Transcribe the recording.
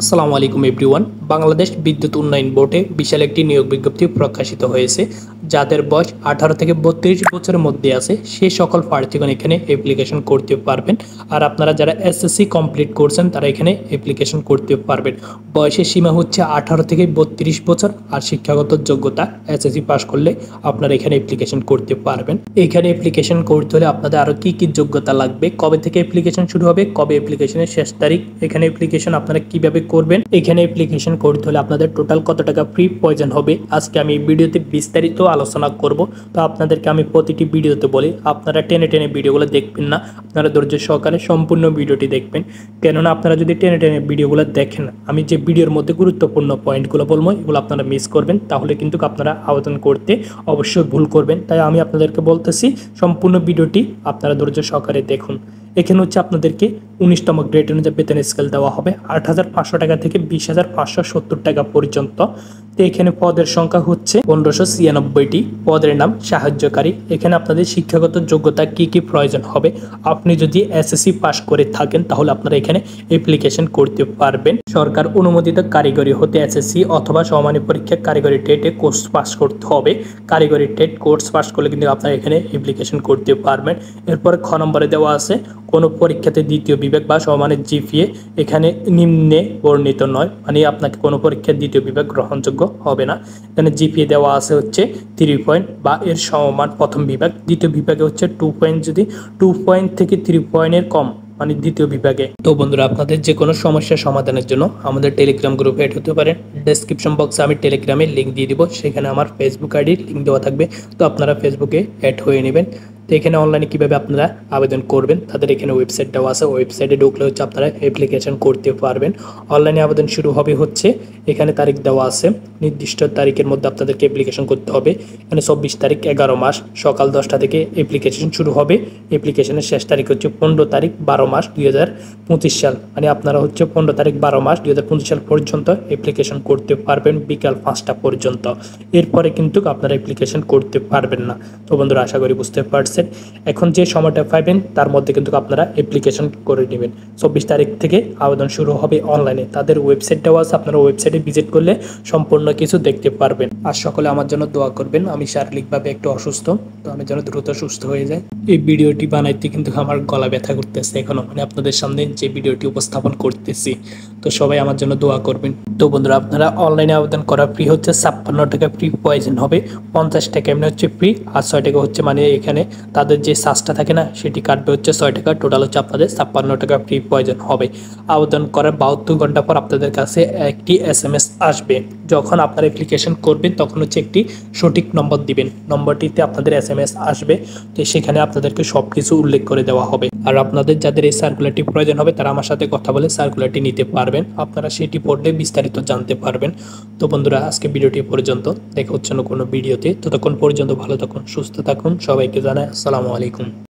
আসসালামু আলাইকুম এভরিওয়ান। বাংলাদেশ বিদ্যুৎ উন্নয়ন বোর্ডে বিশাল একটি নিয়োগ বিজ্ঞপ্তি প্রকাশিত হয়েছে। যাদের বয়স 18 থেকে 32 বছরের মধ্যে আছে সেই সকল প্রার্থীগণ এখানে অ্যাপ্লিকেশন করতে পারবেন। আর আপনারা যারা এসএসসি কমপ্লিট করছেন তারা এখানে অ্যাপ্লিকেশন করতে পারবেন। বয়সের সীমা হচ্ছে 18 থেকে 32 বছর, আর শিক্ষাগত যোগ্যতা এসএসসি পাস করলে আপনারা এখানে অ্যাপ্লিকেশন করতে পারবেন। এখানে অ্যাপ্লিকেশন করতে হলে আপনাদের আরও কী কী যোগ্যতা লাগবে, কবে থেকে অ্যাপ্লিকেশন শুরু হবে, কবে অ্যাপ্লিকেশনের শেষ তারিখ, এখানে অ্যাপ্লিকেশন আপনারা কিভাবে করবেন, এখানে অ্যাপ্লিকেশন করতে হলে আপনাদের টোটাল কত টাকা ফি প্রয়োজন হবে, আজকে আমি এই ভিডিওতে বিস্তারিত আলোচনা করব। তো আপনাদেরকে আমি প্রতিটি ভিডিওতে বলি আপনারা টেনে টেনে ভিডিওগুলো দেখবেন না, আপনারা ধৈর্য সহকারে সম্পূর্ণ ভিডিওটি দেখবেন। কেননা আপনারা যদি টেনে টেনে ভিডিওগুলো দেখেন, আমি যে ভিডিওর মধ্যে গুরুত্বপূর্ণ পয়েন্টগুলো বলবো এগুলো আপনারা মিস করবেন, তাহলে কিন্তু আপনারা আবেদন করতে অবশ্যই ভুল করবেন। তাই আমি আপনাদেরকে বলতেছি সম্পূর্ণ ভিডিওটি আপনারা ধৈর্য সহকারে দেখুন। এখানে হচ্ছে আপনাদেরকে 19তম গ্রেড অনুযায়ী বেতন স্কেল দেওয়া হবে 8,500 টাকা থেকে 20,570 টাকা পর্যন্ত। তো এখানে পদের সংখ্যা হচ্ছে 1596টি। পদের নাম সাহায্যকারী। এখানে আপনাদের শিক্ষাগত যোগ্যতা কি কি প্রয়োজন হবে, আপনি যদি এসএসসি পাস করে থাকেন তাহলে আপনারা এখানে অ্যাপ্লিকেশন করতে পারবেন। সরকার অনুমোদিত কারিগরি হতে এসএসসি অথবা সমমানের পরীক্ষা কারিগরি টেটে কোর্স পাস করতে হবে। কারিগরি টেট কোর্স পাস করলে কিন্তু আপনারা এখানে অ্যাপ্লিকেশন করতে পারবেন। এরপরে খ নম্বরে দেওয়া আছে কোনো পরীক্ষাতে দ্বিতীয় বিভাগ বা সমমানের জিপিএ এখানে নিম্নে বর্ণিত নয়, মানে আপনাকে কোনো পরীক্ষার দ্বিতীয় বিভাগ গ্রহণযোগ্য হবে না। এখানে জিপিএ দেওয়া আছে হচ্ছে 3 পয়েন্ট বা এর সমমান প্রথম বিভাগ, দ্বিতীয় বিভাগে হচ্ছে 2 পয়েন্ট, যদি 2 পয়েন্ট থেকে 3 পয়েন্টের কম মানে দ্বিতীয় বিভাগে। তো বন্ধুরা, আপনাদের যে কোনো সমস্যার সমাধানের জন্য আমাদের টেলিগ্রাম গ্রুপে অ্যাড হতে পারেন। ডেসক্রিপশন বক্সে আমি টেলিগ্রামের লিঙ্ক দিয়ে দিব, সেখানে আমার ফেসবুক আইডির লিঙ্ক দেওয়া থাকবে। তো আপনারা ফেসবুকে অ্যাড হয়ে নেবেন। তো এখানে অনলাইনে কীভাবে আপনারা আবেদন করবেন, তাদের এখানে ওয়েবসাইট দেওয়া আছে, ওয়েবসাইটে ঢুকলে হচ্ছে আপনারা অ্যাপ্লিকেশন করতে পারবেন। অনলাইনে আবেদন শুরু হবে হচ্ছে এখানে তারিখ দেওয়া আছে, নির্দিষ্ট তারিখের মধ্যে আপনাদেরকে অ্যাপ্লিকেশন করতে হবে। এখানে 24 তারিখ 11 মাস সকাল 10টা থেকে অ্যাপ্লিকেশন শুরু হবে। অ্যাপ্লিকেশনের শেষ তারিখ হচ্ছে 15 তারিখ 12 মাস 2025 সাল, মানে আপনারা হচ্ছে 15 তারিখ 12 মাস 2025 সাল পর্যন্ত অ্যাপ্লিকেশন করতে পারবেন বিকাল 5টা পর্যন্ত। এরপরে কিন্তু আপনারা অ্যাপ্লিকেশন করতে পারবেন না। তো বন্ধুরা, আশা করি বুঝতে পারছেন। এখন যে সময়টা পাবেন তার মধ্যে কিন্তু আপনারা অ্যাপ্লিকেশন করে নেবেন। 24 তারিখ থেকে আবেদন শুরু হবে অনলাইনে, তাদের ওয়েবসাইট দেওয়া আছে, আপনারা ওয়েবসাইটে ভিজিট করলে সম্পূর্ণ কিছু দেখতে পারবেন। আর সকলে আমার জন্য দোয়া করবেন, আমি শারীরিকভাবে একটু অসুস্থ, তো আমি যেন দ্রুত সুস্থ হয়ে যায়। এই ভিডিওটি বানাইতে কিন্তু আমার গলা ব্যথা করতেছে এখনো, মানে আপনাদের সামনে যে ভিডিওটি উপস্থাপন করতেছি। তো সবাই আমার জন্য দোয়া করবেন। তো বন্ধুরা, আপনারা অনলাইনে আবেদন করা ফ্রি হচ্ছে 56 টাকা ফ্রি প্রয়োজন হবে, 50 টাকা এমনি হচ্ছে ফ্রি, আর 6 টাকা হচ্ছে মানে এখানে তাদের যে চার্জটা থাকে না সেটি কাটবে হচ্ছে 6 টাকা। টোটাল হচ্ছে আপনাদের 56 টাকা ফ্রি প্রয়োজন হবে। আবেদন করার 72 ঘন্টা পর আপনাদের কাছে একটি SMS আসবে। যখন আপনারা অ্যাপ্লিকেশন করবেন তখন হচ্ছে একটি সঠিক নম্বর দিবেন, নম্বরটিতে আপনাদের SMS আসবে। তো সেখানে আপনাদেরকে সব কিছু উল্লেখ করে দেওয়া হবে। আর আপনাদের যাদের এই সার্কুলারটি প্রয়োজন হবে তারা আমার সাথে কথা বলে সার্কুলারটি নিতে পারবেন, আপনারা সেটি পড়লে বিস্তারিত জানতে পারবেন। তো বন্ধুরা, আজকে ভিডিওটি পর্যন্ত, দেখা হচ্ছে না কোনো ভিডিওতে। ততক্ষণ পর্যন্ত ভালো থাকুন, সুস্থ থাকুন, সবাইকে জানাই আসসালামু আলাইকুম।